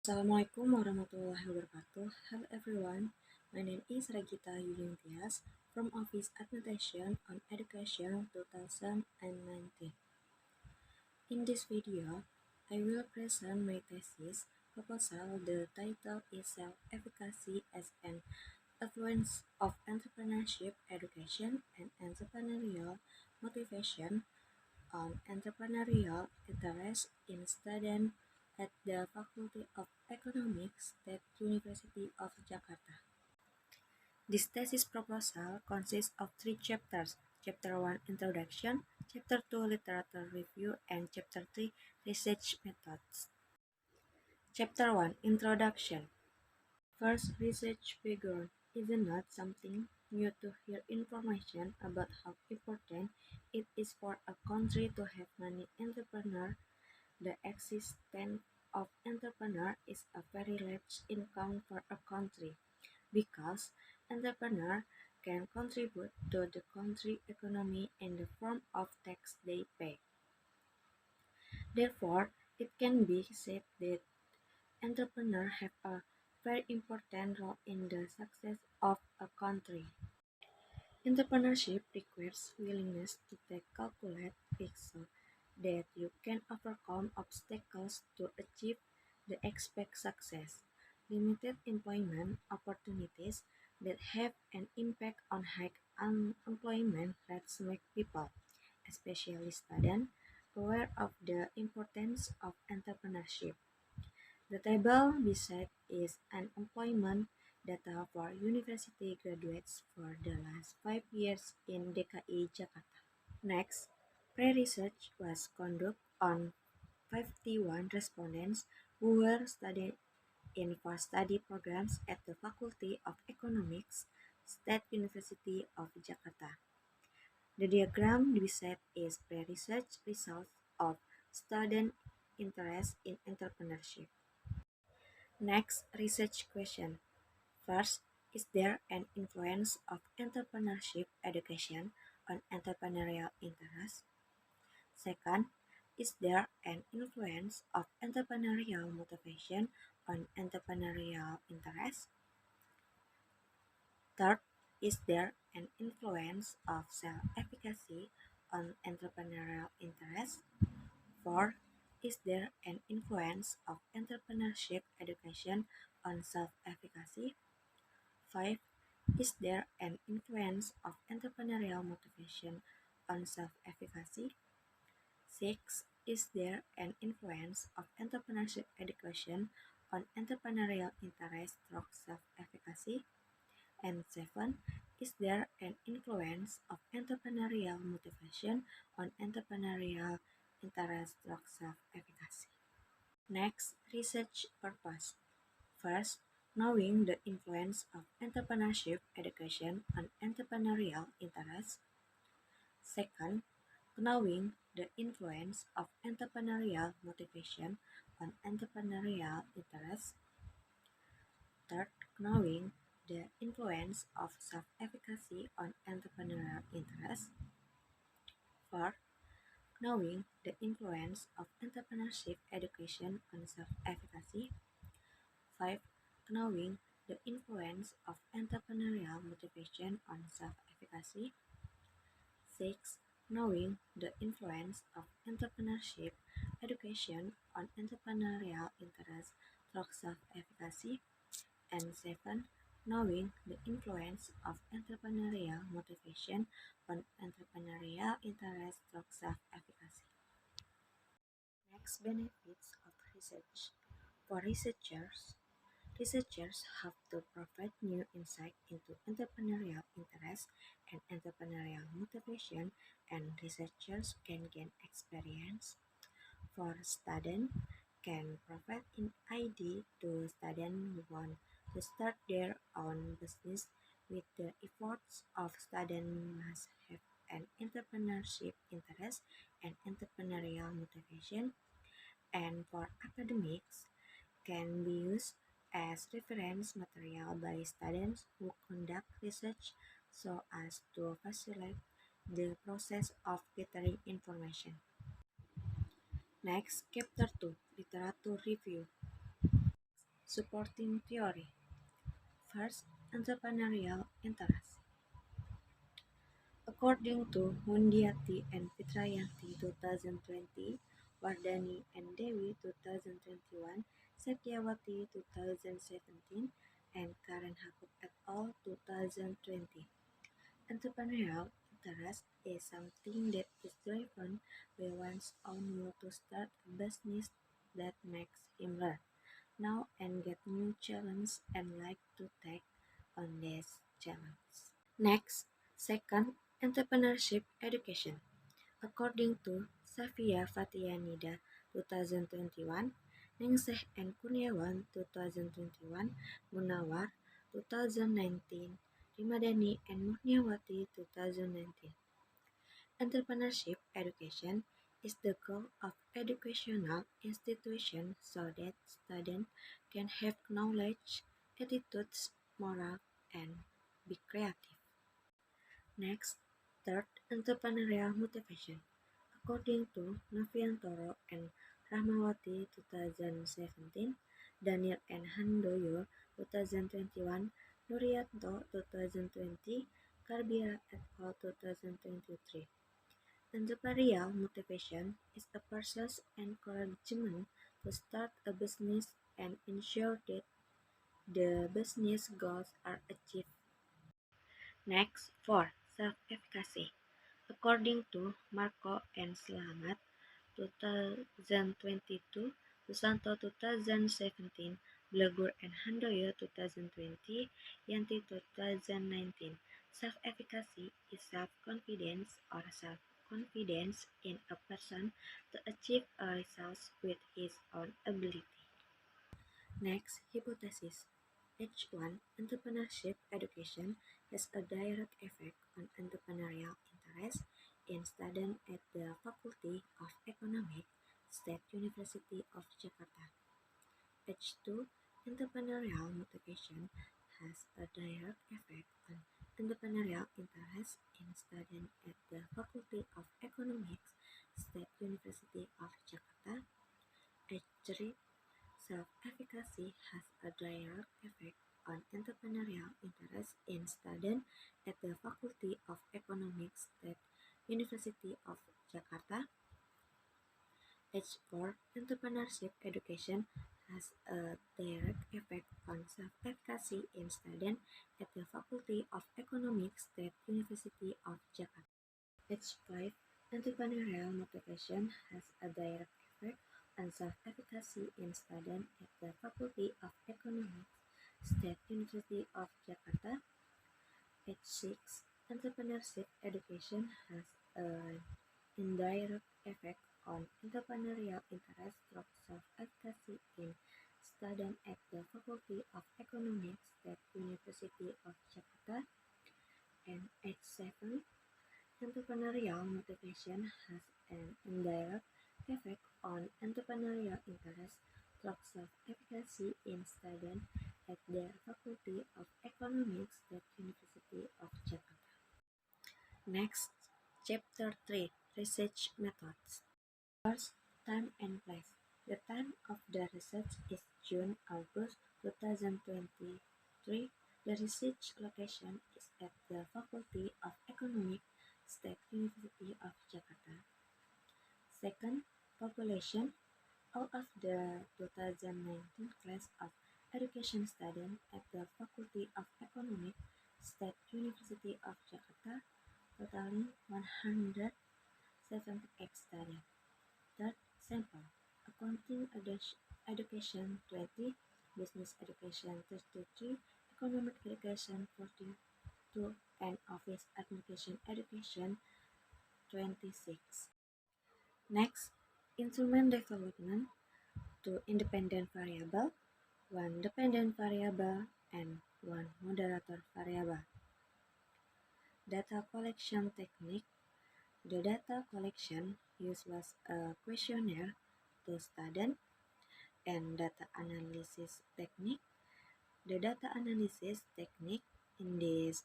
Assalamualaikum warahmatullahi wabarakatuh. Hello everyone, my name is Regita Yulintias from Office Administration on Education 2019. In this video, I will present my thesis proposal. The title is Self-Efficacy as an Influence of Entrepreneurship Education and Entrepreneurial Motivation on Entrepreneurial Interest in Students at the Faculty of Economics, State University of Jakarta. This thesis proposal consists of three chapters: Chapter 1 Introduction, Chapter 2 Literature Review, and Chapter 3 Research Methods. Chapter 1 Introduction. First, research background is not something new to hear information about how important it is for a country to have many entrepreneurs. The existence of entrepreneurs is a very large income for a country because entrepreneurs can contribute to the country economy in the form of tax they pay. Therefore, it can be said that entrepreneurs have a very important role in the success of a country. Entrepreneurship requires willingness to take calculated risks so that you can overcome obstacles to achieve the expected success. Limited employment opportunities that have an impact on high unemployment rates make people, especially students, aware of the importance of entrepreneurship. The table beside is unemployment data for university graduates for the last 5 years in DKI Jakarta. Next, pre-research was conducted on 51 respondents who were studying in 4 study programs at the Faculty of Economics, State University of Jakarta. The diagram beside is pre-research results of student interest in entrepreneurship. Next, research question. First, is there an influence of entrepreneurship education on entrepreneurial interest? Second, is there an influence of entrepreneurial motivation on entrepreneurial interest? Third, is there an influence of self-efficacy on entrepreneurial interest? Fourth, is there an influence of entrepreneurship education on self-efficacy? 5. Is there an influence of entrepreneurial motivation on self-efficacy? 6. Is there an influence of entrepreneurship education on entrepreneurial interest through self-efficacy? And 7. Is there an influence of entrepreneurial motivation on entrepreneurial interest through self-efficacy? Next, research purpose. First, knowing the influence of entrepreneurship education on entrepreneurial interest. Second, knowing the influence of entrepreneurial motivation on entrepreneurial interest. Third, knowing the influence of self-efficacy on entrepreneurial interest. Fourth, knowing the influence of entrepreneurship education on self-efficacy. 5. Knowing the influence of entrepreneurial motivation on self-efficacy. 6. Knowing the influence of entrepreneurship education on entrepreneurial interest through self-efficacy. And 7. Knowing the influence of entrepreneurial motivation on entrepreneurial interest through self-efficacy. Next, benefits of research. For researchers have to provide new insight into entrepreneurial interest and entrepreneurial motivation, and researchers can gain experience. For students, can provide an idea to students who want to start their own business. With the efforts of students must have an entrepreneurship interest and entrepreneurial motivation. And for academics, can be used as reference material by students who conduct research so as to facilitate the process of gathering information. Next, Chapter 2 Literature Review. Supporting theory. First, entrepreneurial interest. According to Mundiati and Fitrayanti 2020, Wardani and Dewi 2021, Satyawati 2017, and Karen Hakub et al. 2020. Entrepreneurial interest is something that is driven by one's own will to start a business that makes him learn, know, and get new challenges and like to take on this challenge. Next, second, entrepreneurship education. According to Safia Fatianida 2021, Ningsih and Kurniawan 2021, Munawar 2019, Rimadani and Murniawati 2019. Entrepreneurship education is the goal of educational institutions so that students can have knowledge, attitudes, moral, and be creative. Next, third, entrepreneurial motivation. According to Noviantoro and Rahmawati 2017, Daniel and Handoyo 2021, Nurianto 2020, Karbira et al. 2023. Entrepreneurial motivation is a person's encouragement to start a business and ensure that the business goals are achieved. Next, four, self-efficacy. According to Marco and Slamet 2022, Susanto 2017, Blegur and Handoyo 2020, Yanti 2019. Self-efficacy is self-confidence or self-confidence in a person to achieve a result with his own ability. Next, hypothesis. H1. Entrepreneurship education has a direct effect on entrepreneurial interest in students at the Faculty of Economics, State University of Jakarta. H2. Entrepreneurial motivation has a direct effect on entrepreneurial interest in students at the Faculty of Economics, State University of Jakarta. H3. Self-efficacy has a direct effect on entrepreneurial interest in students at the Faculty of Economics at University of Jakarta. H4. Entrepreneurship education has a direct effect on self-efficacy in students at the Faculty of Economics at University of Jakarta. H5. Entrepreneurial motivation has a direct effect on self-efficacy in students at the Faculty of Economics, State University of Jakarta. H6. Entrepreneurship education has an indirect effect on entrepreneurial interest through self-efficacy in students at the Faculty of Economics, State University of Jakarta. And H7. Entrepreneurial motivation has an indirect effect on entrepreneurial interest through self-efficacy in students at the Faculty of Economics at University of Jakarta. Next, Chapter 3, Research Methods. First, time and place. The time of the research is June-August 2023. The research location is at the Faculty of Economics, State University of Jakarta. Second, population. All of the 2019 class of education students at the Faculty of Economics, State University of Jakarta, totaling 178 students. Third, sample. Accounting education 20, business education 33, economic education 42, and office application education 26. Next, instrument development, 2 independent variable, 1 dependent variable, and 1 moderator variable. Data collection technique. The data collection used was a questionnaire to students, and data analysis technique. The data analysis technique in this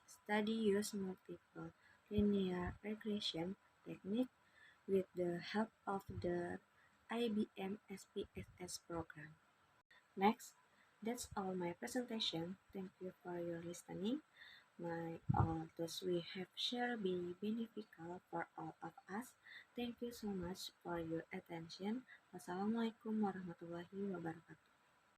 study used multiple linear regression technique with the help of the IBM SPSS program. Next, That's all my presentation. Thank you for your listening. My all those we have shared be beneficial for all of us. Thank you so much for your attention. Wassalamualaikum warahmatullahi wabarakatuh.